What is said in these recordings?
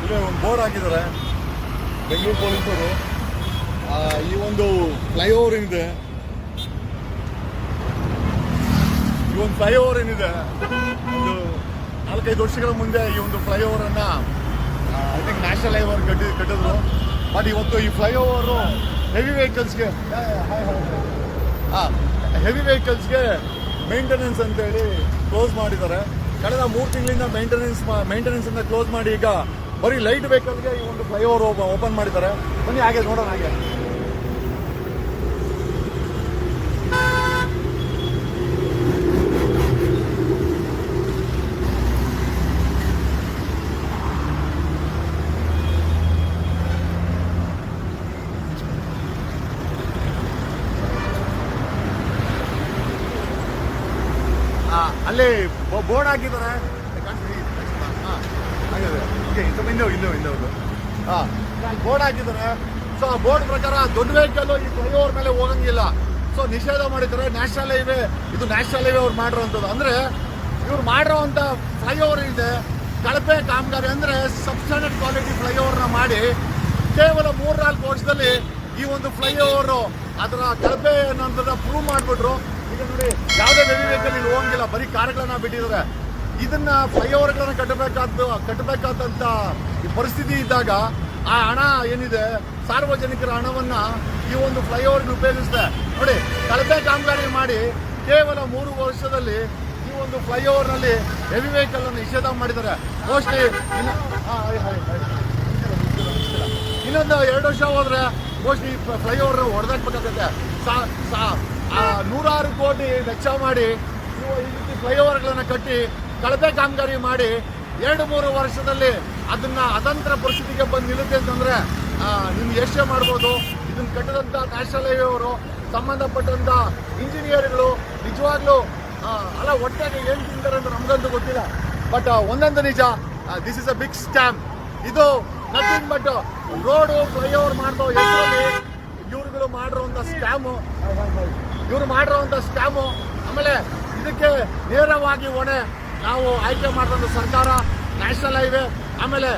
ನೋಡಿದ್ರೆ ಒಂದು ಬೋರ್ಡ್ ಹಾಕಿದ್ದಾರೆ ಬೆಂಗಳೂರು ಪೊಲೀಸರು. ಈ ಒಂದು ಫ್ಲೈಓವರ್ ಏನಿದೆ, ಈ ಒಂದು ಫ್ಲೈಓವರ್ ಏನಿದೆ, ಒಂದು 4-5 ವರ್ಷಗಳ ಮುಂದೆ ಈ ಒಂದು ಫ್ಲೈಓವರ್ ಅನ್ನ ಐ ಥಿಂಕ್ ನ್ಯಾಷನಲ್ ಹೈವೇ ಕಟ್ಟಿದ್ರು. ಬಟ್ ಇವತ್ತು ಈ ಫ್ಲೈಓವರು ಹೆವಿ ವೆಹಿಕಲ್ಸ್ಗೆ ಮೇಂಟೆನೆನ್ಸ್ ಅಂತೇಳಿ ಕ್ಲೋಸ್ ಮಾಡಿದ್ದಾರೆ. ಕಳೆದ 3 ತಿಂಗಳಿಂದ ಮೇಂಟೆನೆನ್ಸ್ ಅನ್ನ ಕ್ಲೋಸ್ ಮಾಡಿ ಈಗ ಬರೀ ಲೈಟ್ ವೆಹಿಕಲ್ಗೆ ಈ ಒಂದು ಫ್ಲೈಓವರ್ ಓಪನ್ ಮಾಡಿದ್ದಾರೆ. ಬನ್ನಿ ಹಾಗೆ ನೋಡೋಣ. ಹಾಗೆ ಅಲ್ಲಿ ಬೋರ್ಡ್ ಹಾಕಿದ್ದಾರೆ. ಬೋರ್ಡ್ ಹಾಕಿದ್ದಾರೆ. ಸೊ ಆ ಬೋರ್ಡ್ ಪ್ರಕಾರ ದೊಡ್ಡ ವೆಹಿಕಲ್ ಈ ಫ್ಲೈಓವರ್ ಮೇಲೆ ಹೋಗಂಗಿಲ್ಲ. ಸೊ ನಿಷೇಧ ಮಾಡಿದ್ದಾರೆ. ನ್ಯಾಷನಲ್ ಹೈವೇ, ಇದು ನ್ಯಾಷನಲ್ ಹೈವೇ ಅವ್ರು ಮಾಡಿರೋಂಥದ್ದು. ಅಂದ್ರೆ ಇವ್ರು ಮಾಡಿರೋಂಥ ಫ್ಲೈಓವರ್ ಇದೆ ಕಳಪೆ ಕಾಮಗಾರಿ. ಅಂದ್ರೆ ಸಬ್ಸ್ಟ್ಯಾಂಡರ್ಡ್ ಕ್ವಾಲಿಟಿ ಫ್ಲೈಓವರ್ನ ಮಾಡಿ ಕೇವಲ 3-4 ವರ್ಷದಲ್ಲಿ ಈ ಒಂದು ಫ್ಲೈಓವರ್ ಅದರ ಕಳಪೆ ಅನ್ನೋಂಥದ್ದು ಪ್ರೂವ್ ಮಾಡಿಬಿಟ್ರು. ಈಗ ನೋಡಿ, ಯಾವುದೇ ಹೆವಿ ವೆಹಿಕಲ್ ಇಲ್ಲಿ ಹೋಗಂಗಿಲ್ಲ, ಬರೀ ಕಾರ್ಗಳನ್ನ ಬಿಟ್ಟಿದ್ದಾರೆ. ಇದನ್ನ ಫ್ಲೈಓವರ್ಗಳನ್ನ ಕಟ್ಟಬೇಕಾದಂತ ಪರಿಸ್ಥಿತಿ ಇದ್ದಾಗ ಆ ಹಣ ಏನಿದೆ, ಸಾರ್ವಜನಿಕರ ಹಣವನ್ನ ಈ ಒಂದು ಫ್ಲೈಓವರ್ಗೆ ಉಪಯೋಗಿಸಿದೆ. ನೋಡಿ, ಕಳಪೆ ಕಾಮಗಾರಿ ಮಾಡಿ ಕೇವಲ 3 ವರ್ಷದಲ್ಲಿ ಈ ಒಂದು ಫ್ಲೈಓವರ್ ನಲ್ಲಿ ಹೆವಿ ವೆಹಿಕಲ್ ಅನ್ನು ನಿಷೇಧ ಮಾಡಿದ್ದಾರೆ. ಮೋಸ್ಟ್ಲಿ ಇನ್ನೊಂದು 2 ವರ್ಷ ಹೋದ್ರೆ ಮೋಸ್ಟ್ಲಿ ಫ್ಲೈಓವರ್ ಹೊಡೆದಾಕ್ಬೇಕಾಗತ್ತೆ. 100 ಕೋಟಿ ವೆಚ್ಚ ಮಾಡಿ ಈ ರೀತಿ ಫ್ಲೈಓವರ್ಗಳನ್ನ ಕಟ್ಟಿ ಕಳಪೆ ಕಾಮಗಾರಿ ಮಾಡಿ 2-3 ವರ್ಷದಲ್ಲಿ ಅದನ್ನ ಅತಂತ್ರ ಪರಿಸ್ಥಿತಿಗೆ ಬಂದು ನಿಲ್ಲುತ್ತೆ ಅಂತಂದ್ರೆ ನಿಮ್ಗೆ ಎಷ್ಟೇ ಮಾಡ್ಬೋದು. ಇದನ್ನ ಕಟ್ಟಿದಂತ ನ್ಯಾಷನಲ್ ಹೈವೇ ಅವರು, ಸಂಬಂಧಪಟ್ಟಂತ ಇಂಜಿನಿಯರ್ಗಳು ನಿಜವಾಗ್ಲೂ ಅಲ್ಲ ಒಟ್ಟಾಗಿ ಏನ್ ತಿಂತಾರೆ ಅಂತ ನಮ್ಗಂತೂ ಗೊತ್ತಿಲ್ಲ. ಬಟ್ ಒಂದಂತೂ ನಿಜ, this is a big scam. ಇದು ನಥಿಂಗ್ ಬಟ್ ರೋಡು ಫ್ಲೈಓವರ್ ಮಾಡೋ ಹೆಸರಲ್ಲಿ ಇವ್ರುಗಳು ಮಾಡಿರುವಂತ ಸ್ಕ್ಯಾಮು. ಆಮೇಲೆ ಇದಕ್ಕೆ ನೇರವಾಗಿ ಹೊಣೆ ನಾವು ಆಯ್ಕೆ ಮಾಡಿದಂಥ ಸರ್ಕಾರ, ನ್ಯಾಷನಲ್ ಹೈವೇ, ಆಮೇಲೆ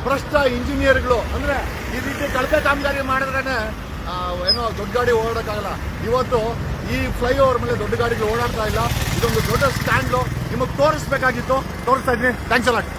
ಭ್ರಷ್ಟ ಇಂಜಿನಿಯರ್ಗಳು. ಅಂದ್ರೆ ಈ ರೀತಿ ಕಳಪೆ ಕಾಮಗಾರಿ ಮಾಡಿದ್ರೇನೆ ಏನೋ ದೊಡ್ಡ ಗಾಡಿ ಓಡಾಡಕ್ಕಾಗಲ್ಲ. ಇವತ್ತು ಈ ಫ್ಲೈಓವರ್ ಮೇಲೆ ದೊಡ್ಡ ಗಾಡಿಗಳು ಓಡಾಡ್ತಾ ಇಲ್ಲ. ಇದೊಂದು ದೊಡ್ಡ ಸ್ಟ್ಯಾಂಡ್ ನಿಮಗೆ ತೋರಿಸ್ಬೇಕಾಗಿತ್ತು, ತೋರಿಸ್ತಾ ಇದ್ದೀನಿ. Thanks a lot.